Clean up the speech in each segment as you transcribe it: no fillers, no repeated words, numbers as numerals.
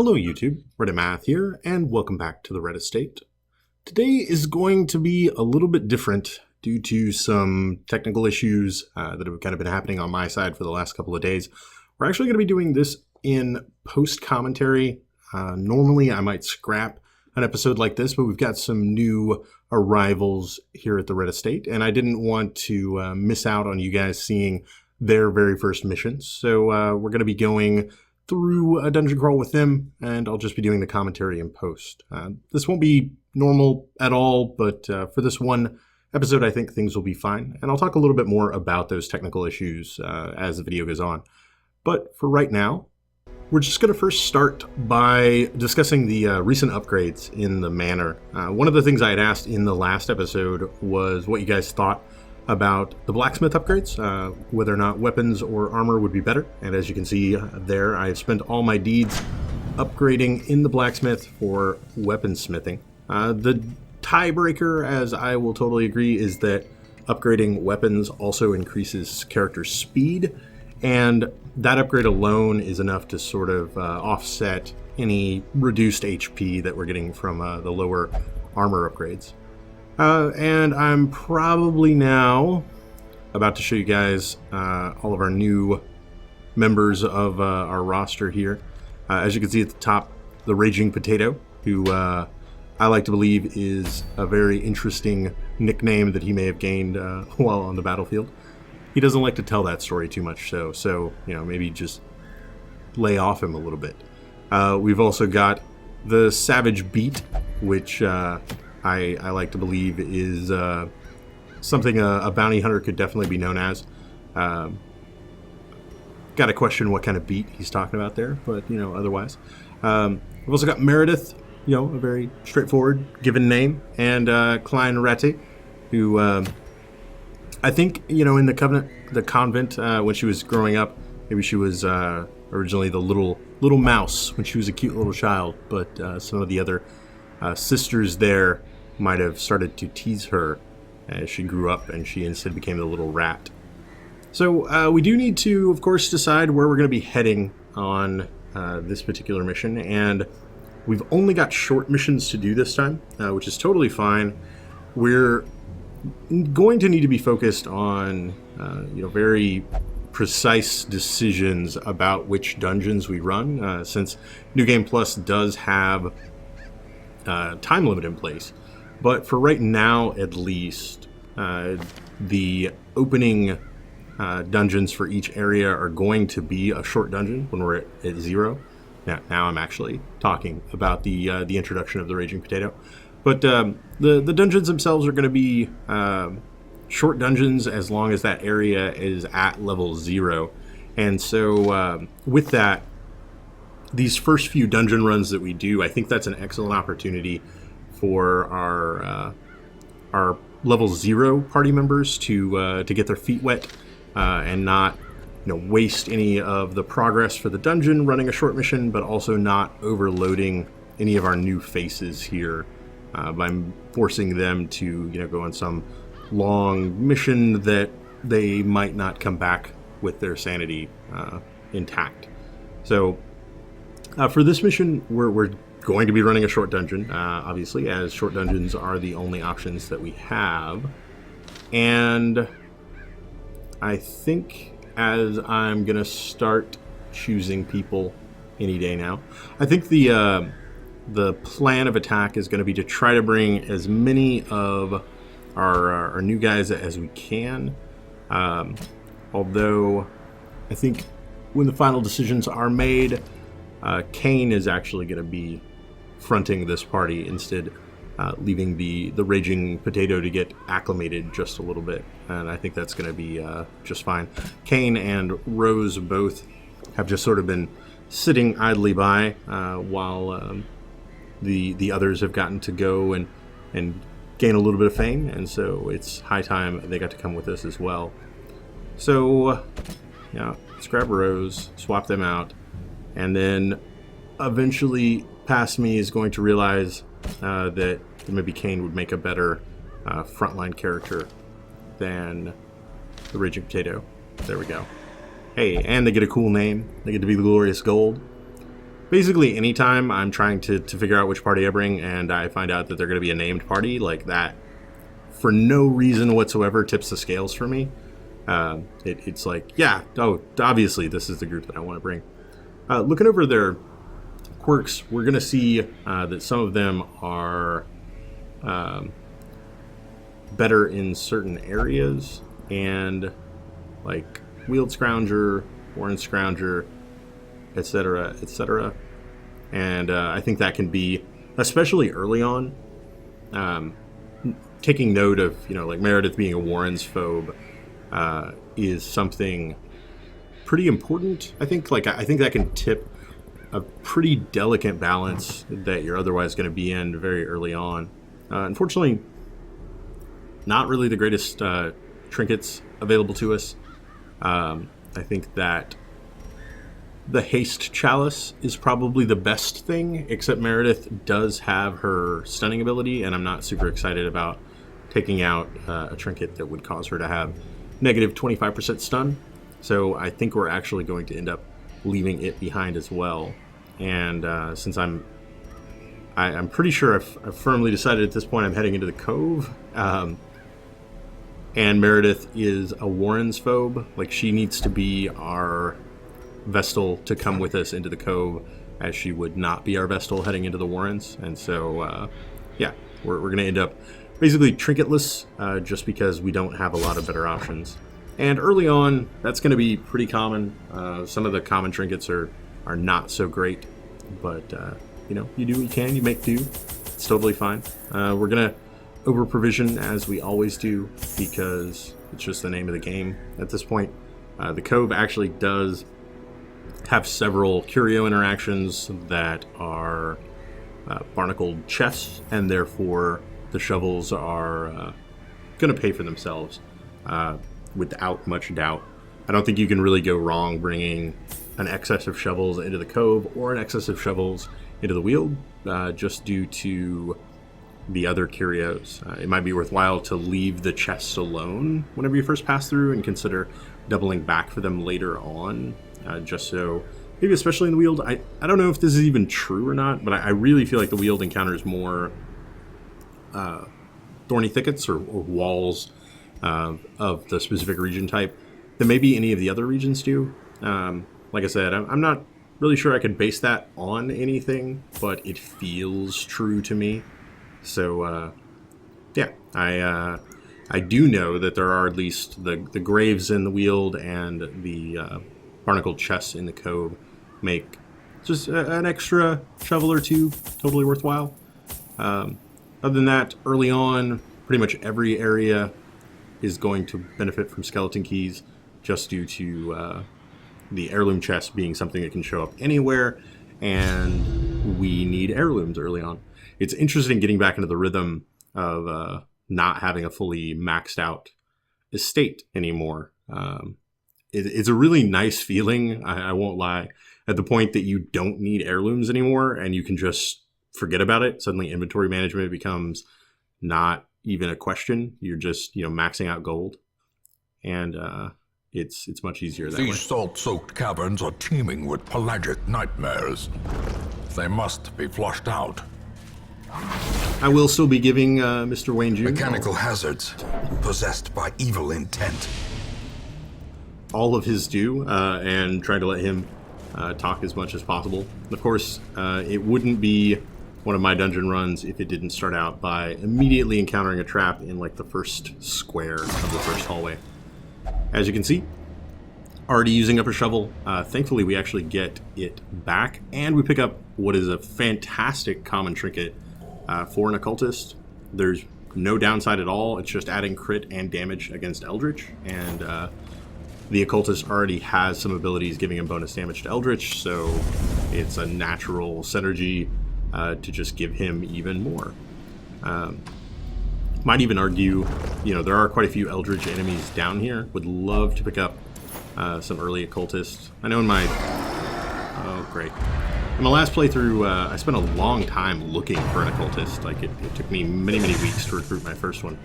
Hello YouTube, Reddit Math here, and welcome back to the Red Estate. Today is going to be a little bit different due to some technical issues that have kind of been happening on my side for the last couple of days. We're actually going to be doing this in post-commentary. Normally I might scrap an episode like this, but we've got some new arrivals here at the Red Estate, and I didn't want to miss out on you guys seeing their very first missions. So we're going to be going through a dungeon crawl with them, and I'll just be doing the commentary in post. This won't be normal at all, but for this one episode, I think things will be fine, and I'll talk a little bit more about those technical issues as the video goes on. But for right now, we're just going to first start by discussing the recent upgrades in the Manor. One of the things I had asked in the last episode was what you guys thought about the blacksmith upgrades, whether or not weapons or armor would be better. And as you can see there, I have spent all my deeds upgrading in the blacksmith for weaponsmithing. The tiebreaker, as I will totally agree, is that upgrading weapons also increases character speed, and that upgrade alone is enough to sort of offset any reduced HP that we're getting from the lower armor upgrades. And I'm probably now about to show you guys all of our new members of our roster here. As you can see at the top, the Raging Potato, who I like to believe is a very interesting nickname that he may have gained while on the battlefield. He doesn't like to tell that story too much, so you know, maybe just lay off him a little bit. We've also got the Savage Beat, which I like to believe is something a bounty hunter could definitely be known as. Got to question what kind of beat he's talking about there, but you know, otherwise. We've also got Meredith, you know, a very straightforward given name, and Klein Rette, who I think, you know, in the convent when she was growing up, maybe she was originally the little mouse when she was a cute little child, but some of the other sisters there might have started to tease her as she grew up, and she instead became the little rat. So we do need to, of course, decide where we're going to be heading on this particular mission, and we've only got short missions to do this time, which is totally fine. We're going to need to be focused on you know, very precise decisions about which dungeons we run, since New Game Plus does have time limit in place. But for right now, at least, the opening dungeons for each area are going to be a short dungeon when we're at 0. Now I'm actually talking about the introduction of the Raging Potato. But the dungeons themselves are going to be short dungeons as long as that area is at level 0. And so with that, these first few dungeon runs that we do, I think that's an excellent opportunity for our level 0 party members to get their feet wet and not, you know, waste any of the progress for the dungeon running a short mission, but also not overloading any of our new faces here by forcing them to, you know, go on some long mission that they might not come back with their sanity intact. So for this mission, we're going to be running a short dungeon, obviously, as short dungeons are the only options that we have. And I think as I'm going to start choosing people any day now, I think the plan of attack is going to be to try to bring as many of our new guys as we can. Although I think when the final decisions are made, Kane is actually going to be fronting this party instead, leaving the Raging Potato to get acclimated just a little bit, and I think that's going to be just fine. Kane and Rose both have just sort of been sitting idly by while the others have gotten to go and gain a little bit of fame, and so it's high time they got to come with us as well. So yeah, let's grab Rose, swap them out, and then eventually past me is going to realize that maybe Kane would make a better frontline character than the Raging Potato. There we go. Hey, and they get a cool name. They get to be the Glorious Gold. basically anytime I'm trying to figure out which party I bring and I find out that they're going to be a named party, like that, for no reason whatsoever, tips the scales for me. It's like, yeah, oh, obviously this is the group that I want to bring. Looking over their quirks, we're going to see that some of them are better in certain areas, and like wheeled scrounger, horned scrounger, etc., etc. And I think that can be, especially early on, taking note of, like Meredith being a Warren's phobe is something pretty important. I think that can tip a pretty delicate balance that you're otherwise going to be in very early on. Unfortunately, not really the greatest trinkets available to us. I think that the haste chalice is probably the best thing, except Meredith does have her stunning ability, and I'm not super excited about taking out a trinket that would cause her to have negative 25% stun. So I think we're actually going to end up leaving it behind as well. And since I'm pretty sure I've firmly decided at this point I'm heading into the Cove, and Meredith is a Warren's phobe. Like, she needs to be our Vestal to come with us into the Cove, as she would not be our Vestal heading into the Warrens. And so, yeah, we're going to end up basically trinketless, just because we don't have a lot of better options. And early on, that's going to be pretty common. Some of the common trinkets are not so great, but you do what you can, you make do. It's totally fine. We're going to over provision as we always do, because it's just the name of the game at this point. The Cove actually does have several curio interactions that are barnacled chests, and therefore the shovels are going to pay for themselves without much doubt. I don't think you can really go wrong bringing an excess of shovels into the Cove or an excess of shovels into the Weald, just due to the other curios. It might be worthwhile to leave the chests alone whenever you first pass through and consider doubling back for them later on, just so, maybe especially in the Weald. I don't know if this is even true or not, but I really feel like the Weald encounters more thorny thickets or walls of the specific region type than maybe any of the other regions do. Like I said, I'm not really sure I could base that on anything, but it feels true to me. So, yeah, I do know that there are at least the graves in the Weald and the barnacled chests in the Cove make just an extra shovel or two totally worthwhile. Other than that, early on, pretty much every area is going to benefit from skeleton keys, just due to the heirloom chest being something that can show up anywhere, and we need heirlooms early on. It's interesting getting back into the rhythm of not having a fully maxed out estate anymore. It's a really nice feeling, I won't lie, at the point that you don't need heirlooms anymore and you can just forget about it. Suddenly inventory management becomes not even a question. You're just, maxing out gold, and it's much easier that way. These salt-soaked caverns are teeming with pelagic nightmares. They must be flushed out. I will still be giving Mr. Wayne Jr. Mechanical hazards, possessed by evil intent. all of his due, and trying to let him talk as much as possible. Of course, it wouldn't be one of my dungeon runs if it didn't start out by immediately encountering a trap in like the first square of the first hallway. As you can see, already using up a shovel. Thankfully, we actually get it back, and we pick up what is a fantastic common trinket for an occultist. There's no downside at all. It's just adding crit and damage against Eldritch, and the occultist already has some abilities giving him bonus damage to Eldritch, so it's a natural synergy to just give him even more. Might even argue, there are quite a few Eldritch enemies down here. Would love to pick up some early occultists. I know in my... Oh, great. In my last playthrough, I spent a long time looking for an occultist. Like, it took me many, many weeks to recruit my first one.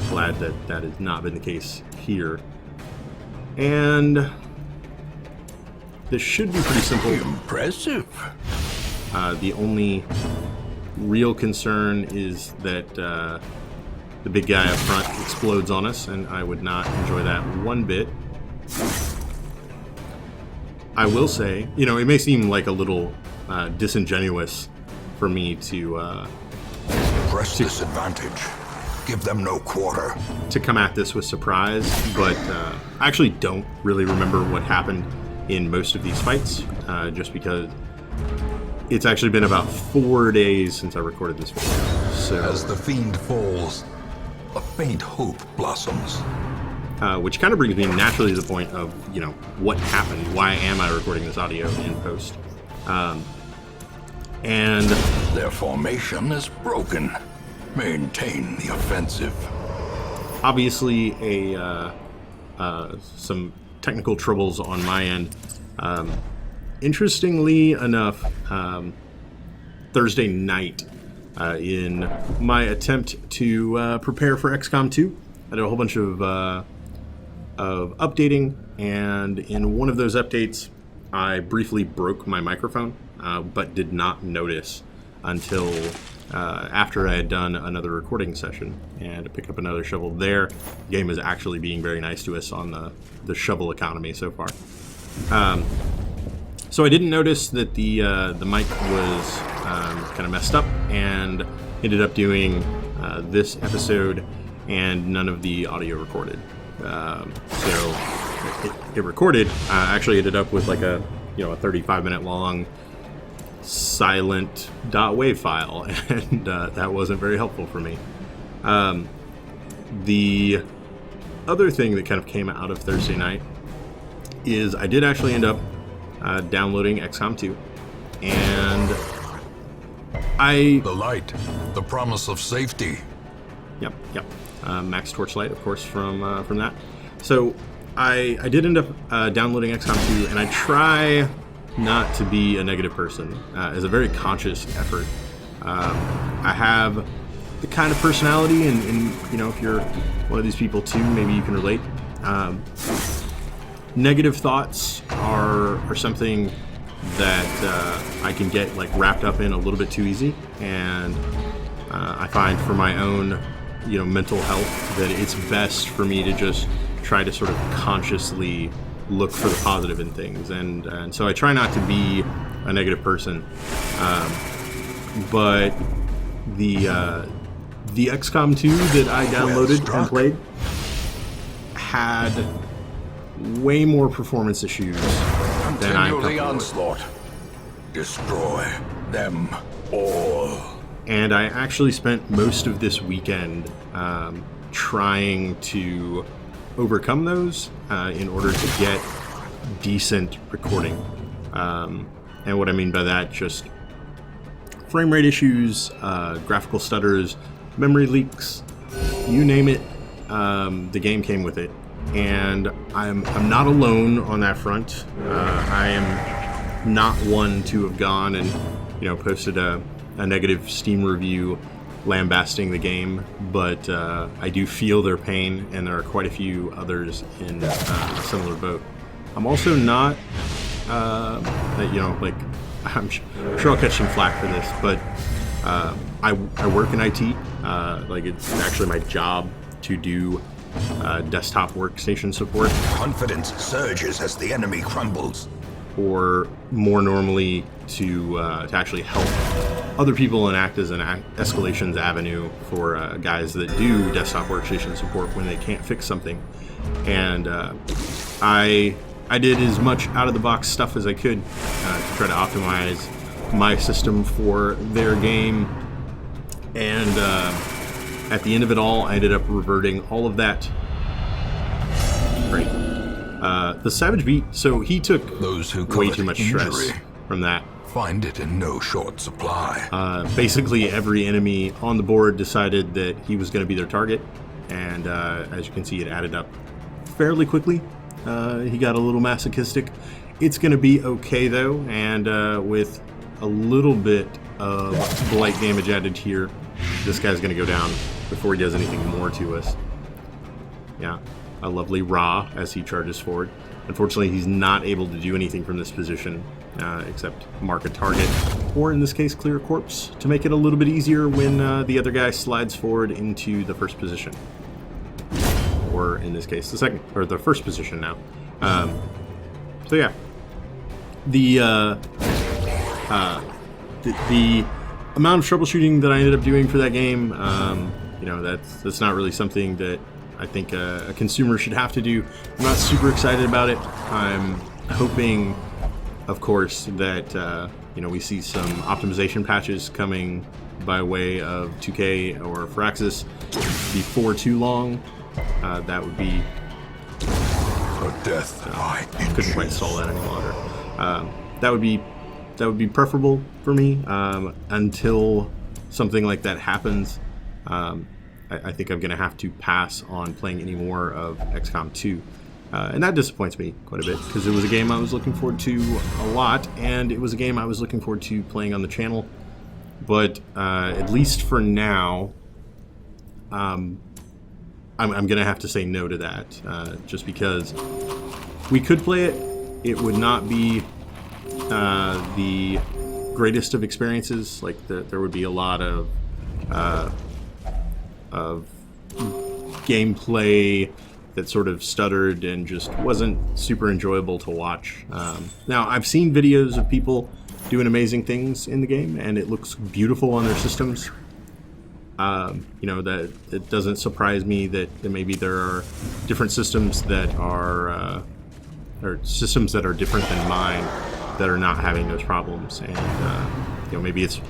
Glad that that has not been the case here. And this should be pretty simple. Impressive. The only real concern is that the big guy up front explodes on us, and I would not enjoy that one bit. I will say, you know, it may seem like a little disingenuous for me to Press this advantage. Give them no quarter. to come at this with surprise, but I actually don't really remember what happened in most of these fights, just because it's actually been about 4 days since I recorded this video. So, As the fiend falls, a faint hope blossoms. which kind of brings me naturally to the point of, you know, what happened? Why am I recording this audio in post? And Their formation is broken. Maintain the offensive. obviously some technical troubles on my end. Interestingly enough, Thursday night, in my attempt to prepare for XCOM 2, I did a whole bunch of updating, and in one of those updates, I briefly broke my microphone, but did not notice until after I had done another recording session, and I picked up another shovel there. The game is actually being very nice to us on the shovel economy so far. So I didn't notice that the mic was kind of messed up, and ended up doing this episode and none of the audio recorded. So it recorded. Actually ended up with like a 35-minute long silent .wav file, and that wasn't very helpful for me. The other thing that kind of came out of Thursday night is I did actually end up downloading XCOM 2, and The light, the promise of safety. Yep. Max Torchlight, of course, from that. So I did end up downloading XCOM 2, and I try not to be a negative person, as a very conscious effort. I have the kind of personality, and you know, if you're one of these people too, maybe you can relate. Negative thoughts are something that I can get like wrapped up in a little bit too easy, and I find for my own mental health that it's best for me to just try to sort of consciously look for the positive in things, and so I try not to be a negative person, but the XCOM 2 that I downloaded and played had way more performance issues than I'm Continue the comfortable with. onslaught. Destroy them all. And I actually spent most of this weekend trying to overcome those in order to get decent recording. And what I mean by that, just frame rate issues, graphical stutters, memory leaks, you name it, the game came with it. And I'm not alone on that front. I am not one to have gone and posted a negative Steam review lambasting the game, but I do feel their pain, and there are quite a few others in a similar boat. I'm also not, I'm sure I'll catch some flack for this, but I work in IT. It's actually my job to do desktop workstation support. Confidence surges as the enemy crumbles. Or more normally to actually help other people and act as an escalations avenue for guys that do desktop workstation support when they can't fix something. And I did as much out-of-the-box stuff as I could to try to optimize my system for their game. And at the end of it all, I ended up reverting all of that. Great. The Savage Beat, so he took Those who way covet too much injury stress from that. find it in no short supply. Basically, every enemy on the board decided that he was going to be their target, and as you can see, it added up fairly quickly. He got a little masochistic. It's going to be okay, though, and with a little bit of blight damage added here, this guy's going to go down before he does anything more to us. Yeah. A lovely Ra as he charges forward. Unfortunately, he's not able to do anything from this position except mark a target, or in this case, clear a corpse, to make it a little bit easier when the other guy slides forward into the first position. Or in this case, the second, or the first position now. So yeah, the amount of troubleshooting that I ended up doing for that game, you know, that's not really something that I think a consumer should have to do. I'm not super excited about it. I'm hoping, of course, that you know, we see some optimization patches coming by way of 2K or Firaxis before too long. That would be A death by couldn't quite stall that any longer. That would be preferable for me until something like that happens. I think I'm going to have to pass on playing any more of XCOM 2. And that disappoints me quite a bit, because it was a game I was looking forward to a lot, and it was a game I was looking forward to playing on the channel. But at least for now, I'm going to have to say no to that, just because we could play it. It would not be the greatest of experiences. Like, there would be a lot of gameplay that sort of stuttered and just wasn't super enjoyable to watch. Now, I've seen videos of people doing amazing things in the game, and it looks beautiful on their systems. You know, that it doesn't surprise me that maybe there are different systems that are or systems that are different than mine that are not having those problems. And you know, maybe it's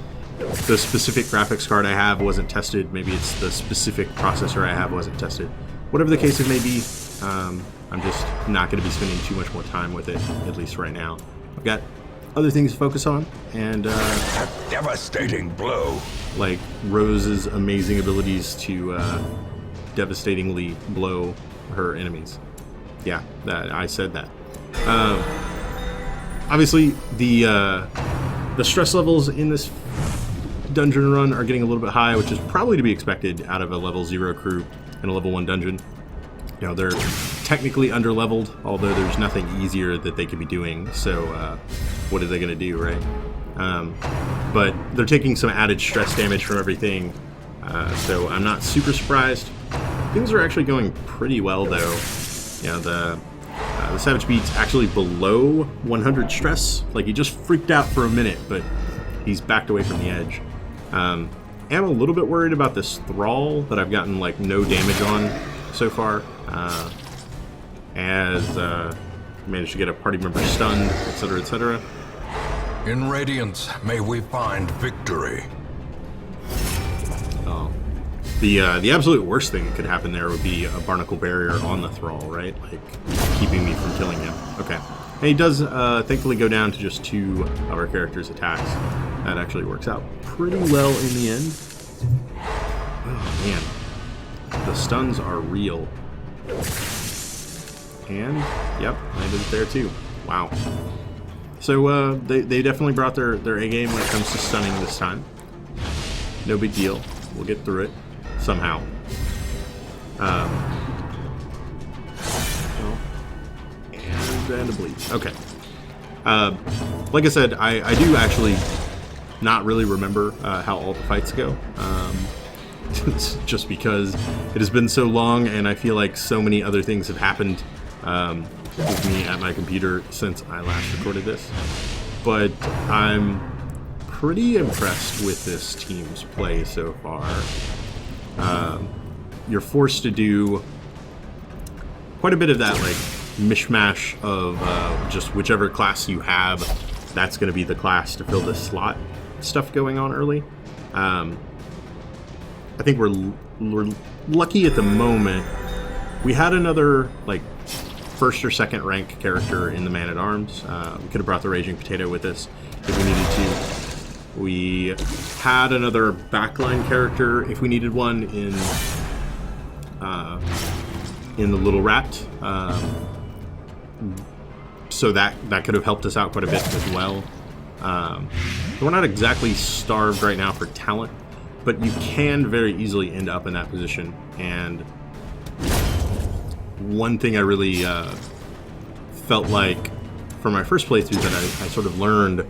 the specific graphics card I have wasn't tested. Maybe it's the specific processor I have wasn't tested. Whatever the case it may be, I'm just not going to be spending too much more time with it, at least right now. I've got other things to focus on, and A devastating blow. like Rose's amazing abilities to devastatingly blow her enemies. Yeah, I said that. Obviously, the stress levels in this dungeon run are getting a little bit high, which is probably to be expected out of a level 0 crew in a level 1 dungeon. You know, they're technically under-leveled, although there's nothing easier that they could be doing, so what are they going to do, right? But they're taking some added stress damage from everything, so I'm not super surprised. Things are actually going pretty well, though. You know, the Savage Beat's actually below 100 stress. Like, he just freaked out for a minute, but he's backed away from the edge. I'm a little bit worried about this Thrall that I've gotten, like, no damage on so far. As managed to get a party member stunned, etc., etc. In Radiance, may we find victory. Oh. The absolute worst thing that could happen there would be a barnacle barrier on the Thrall, right? Like, keeping me from killing him. Okay. And he does, thankfully, go down to just 2 of our characters' attacks. That actually works out pretty well in the end. Oh, man. The stuns are real. And, yep, landed it there, too. Wow. So, they definitely brought their A-game when it comes to stunning this time. No big deal. We'll get through it. Somehow. And a bleed. Okay. Like I said, I do actually not really remember how all the fights go. Just because it has been so long, and I feel like so many other things have happened with me at my computer since I last recorded this. But I'm pretty impressed with this team's play so far. You're forced to do quite a bit of that, like, mishmash of just whichever class you have, that's going to be the class to fill this slot stuff going on early. I think we're lucky at the moment. We had another, like, first or second rank character in the Man-at-Arms. We could have brought the Raging Potato with us if we needed to. We had another backline character if we needed one in the Little Rat. So that could have helped us out quite a bit as well. We're not exactly starved right now for talent, but you can very easily end up in that position. And one thing I really felt like for my first playthrough that I sort of learned,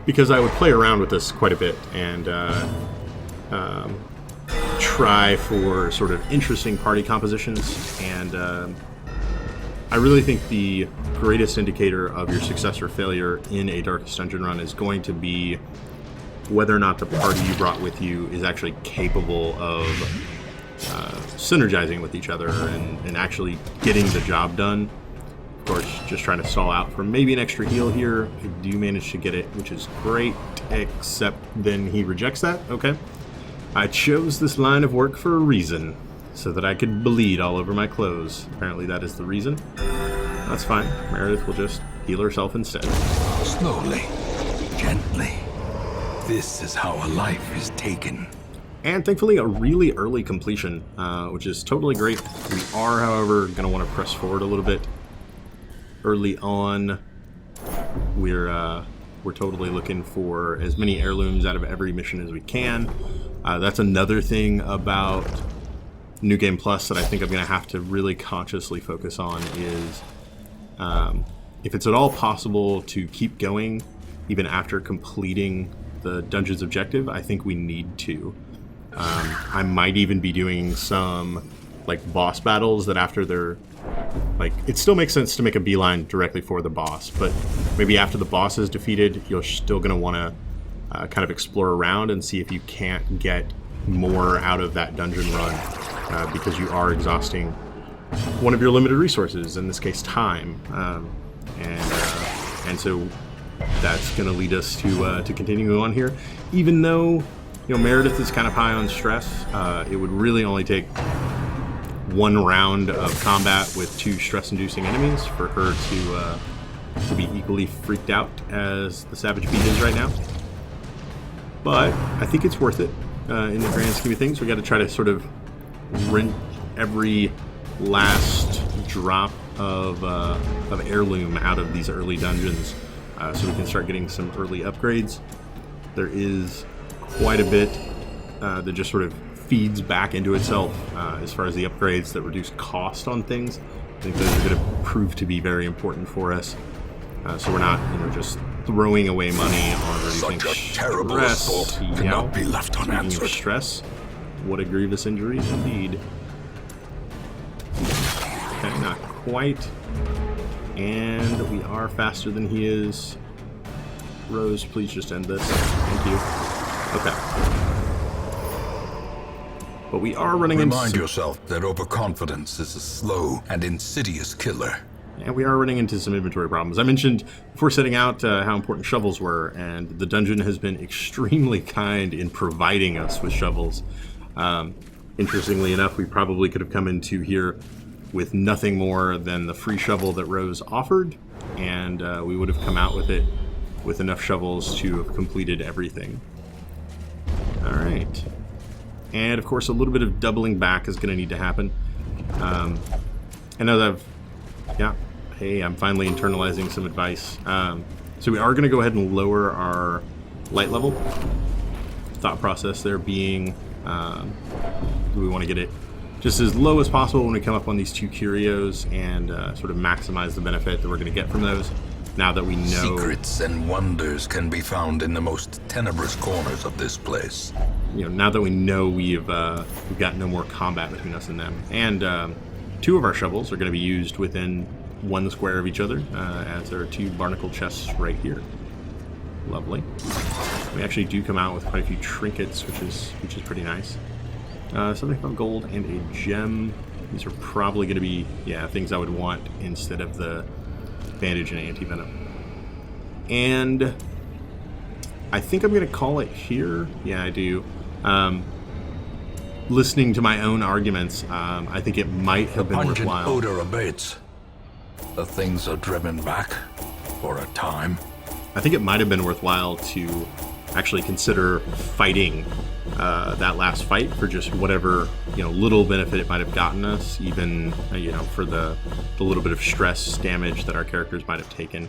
because I would play around with this quite a bit and try for sort of interesting party compositions, and I really think the greatest indicator of your success or failure in a Darkest Dungeon run is going to be whether or not the party you brought with you is actually capable of synergizing with each other and actually getting the job done. Of course, just trying to stall out for maybe an extra heal here. I do manage to get it, which is great, except then he rejects that. Okay. I chose this line of work for a reason, so that I could bleed all over my clothes. Apparently that is the reason. That's fine. Meredith will just heal herself instead. Slowly, gently. This is how a life is taken. And thankfully a really early completion, which is totally great. We are, however, going to want to press forward a little bit. Early on, we're totally looking for as many heirlooms out of every mission as we can. That's another thing about New Game Plus that I think I'm going to have to really consciously focus on is if it's at all possible to keep going even after completing the dungeon's objective, I think we need to. I might even be doing some like boss battles that after they're like, it still makes sense to make a beeline directly for the boss, but maybe after the boss is defeated, you're still going to want to kind of explore around and see if you can't get more out of that dungeon run because you are exhausting one of your limited resources, in this case time, and so that's going to lead us to continuing on here. Even though, you know, Meredith is kind of high on stress, it would really only take one round of combat with 2 stress-inducing enemies for her to be equally freaked out as the Savage Beast is right now. But I think it's worth it in the grand scheme of things. We got to try to sort of rent every last drop of heirloom out of these early dungeons, so we can start getting some early upgrades. There is quite a bit that just sort of feeds back into itself as far as the upgrades that reduce cost on things. I think those are going to prove to be very important for us, so we're not, just throwing away money on reducing Such a terrible stress. assault cannot be left unanswered. Stress. What a grievous injury indeed. Okay, not quite. And we are faster than he is. Rose, please just end this. Thank you. Okay. But we are running into... Remind yourself that overconfidence is a slow and insidious killer. And we are running into some inventory problems. I mentioned before setting out how important shovels were, and the dungeon has been extremely kind in providing us with shovels. Interestingly enough, we probably could have come into here with nothing more than the free shovel that Rose offered, and we would have come out with it with enough shovels to have completed everything. All right. And of course, a little bit of doubling back is going to need to happen. I know that I've... Yeah. Hey, I'm finally internalizing some advice. So we are going to go ahead and lower our light level. Thought process there being, we want to get it just as low as possible when we come up on these 2 curios and sort of maximize the benefit that we're going to get from those. Now that we know... Secrets and wonders can be found in the most tenebrous corners of this place. Now that we know we've got no more combat between us and them. And 2 of our shovels are going to be used within 1 square of each other, as there are 2 barnacle chests right here. Lovely. We actually do come out with quite a few trinkets, which is pretty nice. 75 gold and a gem. These are probably going to be, things I would want instead of the bandage and anti-venom. And I think I'm going to call it here. Yeah, I do. Listening to my own arguments, I think it might have been Pungent worthwhile. odor abates. The things are driven back for a time. I think it might have been worthwhile to actually consider fighting that last fight for just whatever little benefit it might have gotten us, even for the little bit of stress damage that our characters might have taken.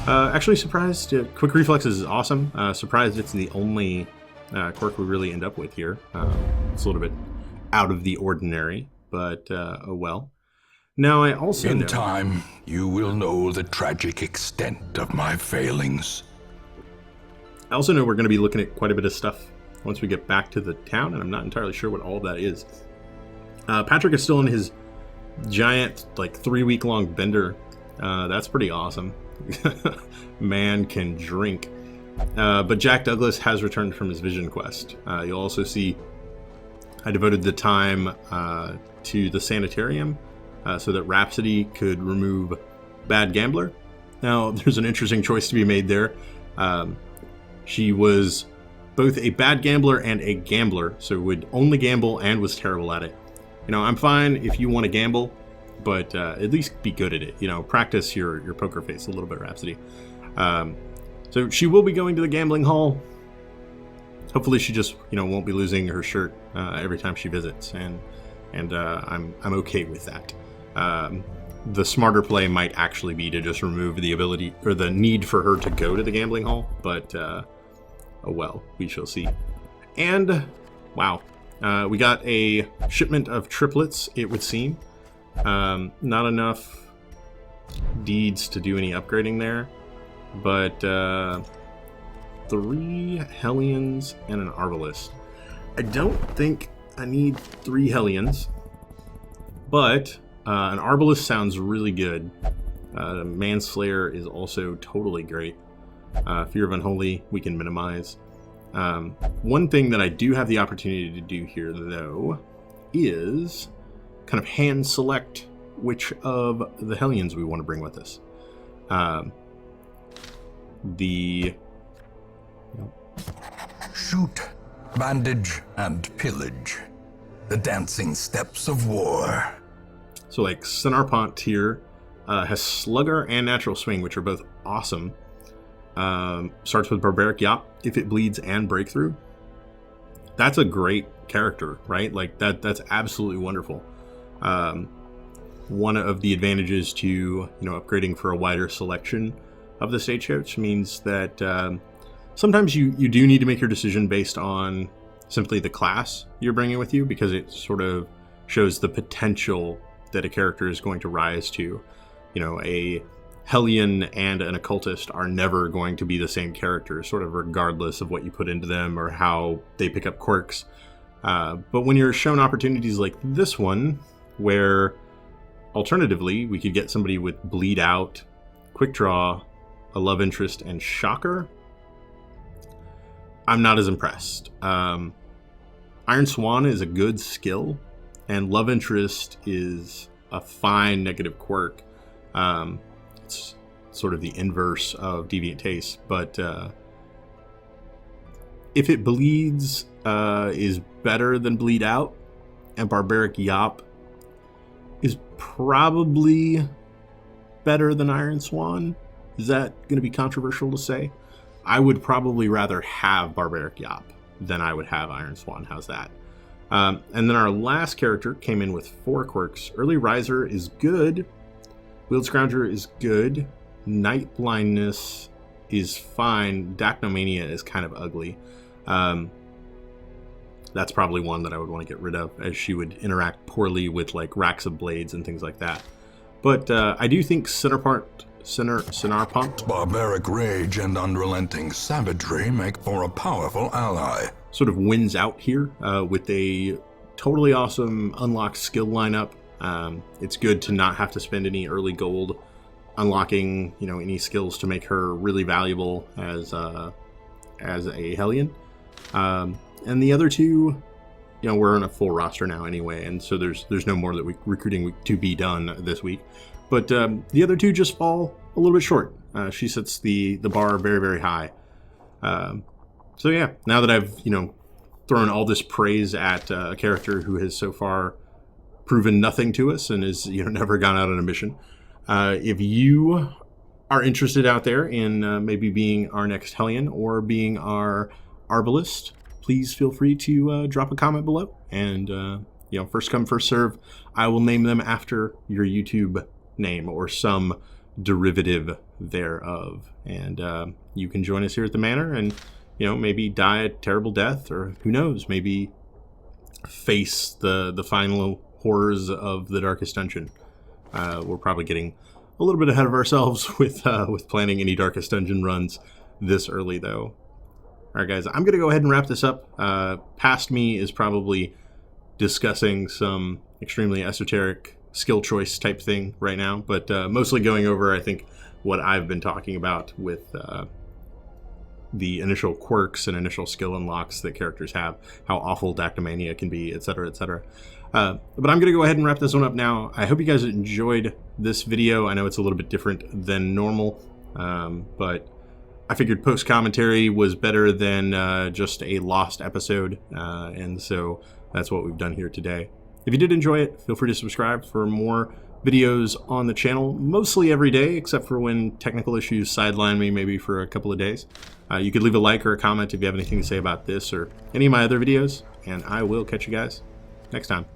Actually surprised. Quick reflexes is awesome. Surprised it's the only quirk we really end up with here. It's a little bit out of the ordinary, but oh well. Now, I also In know... time, you will know the tragic extent of my failings. I also know we're going to be looking at quite a bit of stuff once we get back to the town, and I'm not entirely sure what all of that is. Patrick is still in his giant, like, 3-week-long bender. That's pretty awesome. Man can drink. But Jack Douglas has returned from his vision quest. You'll also see I devoted the time to the sanitarium so that Rhapsody could remove Bad Gambler. Now, there's an interesting choice to be made there. She was both a bad gambler and a gambler, so would only gamble and was terrible at it. You know, I'm fine if you want to gamble, but at least be good at it. You know, practice your poker face a little bit, Rhapsody. So she will be going to the gambling hall. Hopefully she just, won't be losing her shirt every time she visits, and I'm okay with that. The smarter play might actually be to just remove the ability or the need for her to go to the gambling hall, but oh well, we shall see. And wow, we got a shipment of triplets, it would seem. Not enough deeds to do any upgrading there, but 3 Hellions and an Arbalist. I don't think I need 3 Hellions, but an Arbalist sounds really good. Manslayer is also totally great. Fear of Unholy we can minimize. One thing that I do have the opportunity to do here, though, is kind of hand select which of the Hellions we want to bring with us. Shoot, bandage, and pillage. The dancing steps of war. So like Senarpont here has Slugger and Natural Swing, which are both awesome. Starts with Barbaric Yop if it bleeds and Breakthrough. That's a great character, right? Like that's absolutely wonderful. One of the advantages to upgrading for a wider selection of the stagecoach means that sometimes you do need to make your decision based on simply the class you're bringing with you, because it sort of shows the potential that a character is going to rise to. A Hellion and an Occultist are never going to be the same character, sort of regardless of what you put into them or how they pick up quirks. But when you're shown opportunities like this one, where alternatively we could get somebody with Bleed Out, Quick Draw, a Love Interest, and Shocker, I'm not as impressed. Iron Swan is a good skill, and Love Interest is a fine negative quirk. It's sort of the inverse of Deviant Taste, but if it bleeds is better than Bleed Out, and Barbaric Yop is probably better than Iron Swan. Is that going to be controversial to say? I would probably rather have Barbaric Yop than I would have Iron Swan. How's that? And then our last character came in with 4 quirks. Early Riser is good. Wheeled Scrounger is good. Night Blindness is fine. Dacnomania is kind of ugly. That's probably one that I would want to get rid of, as she would interact poorly with like racks of blades and things like that. But I do think Senarpont Barbaric rage and unrelenting savagery make for a powerful ally. Sort of wins out here with a totally awesome unlocked skill lineup. It's good to not have to spend any early gold unlocking any skills to make her really valuable as a Hellion. And the other two, we're on a full roster now anyway, and so there's no more recruiting to be done this week. But the other two just fall a little bit short. She sets the bar very, very high. So yeah, now that I've thrown all this praise at a character who has so far proven nothing to us and has never gone out on a mission, if you are interested out there in maybe being our next Hellion or being our Arbalist, please feel free to drop a comment below, and first come, first serve. I will name them after your YouTube name or some derivative thereof, and you can join us here at the Manor and maybe die a terrible death, or who knows, maybe face the final horrors of the Darkest Dungeon. We're probably getting a little bit ahead of ourselves with planning any Darkest Dungeon runs this early, though. Alright guys, I'm going to go ahead and wrap this up. Past me is probably discussing some extremely esoteric skill choice type thing right now, but mostly going over, I think, what I've been talking about with the initial quirks and initial skill unlocks that characters have, how awful Dactomania can be, etc., etc. But I'm going to go ahead and wrap this one up now. I hope you guys enjoyed this video. I know it's a little bit different than normal, but I figured post-commentary was better than just a lost episode, and so that's what we've done here today. If you did enjoy it, feel free to subscribe for more videos on the channel, mostly every day, except for when technical issues sideline me maybe for a couple of days. You could leave a like or a comment if you have anything to say about this or any of my other videos, and I will catch you guys next time.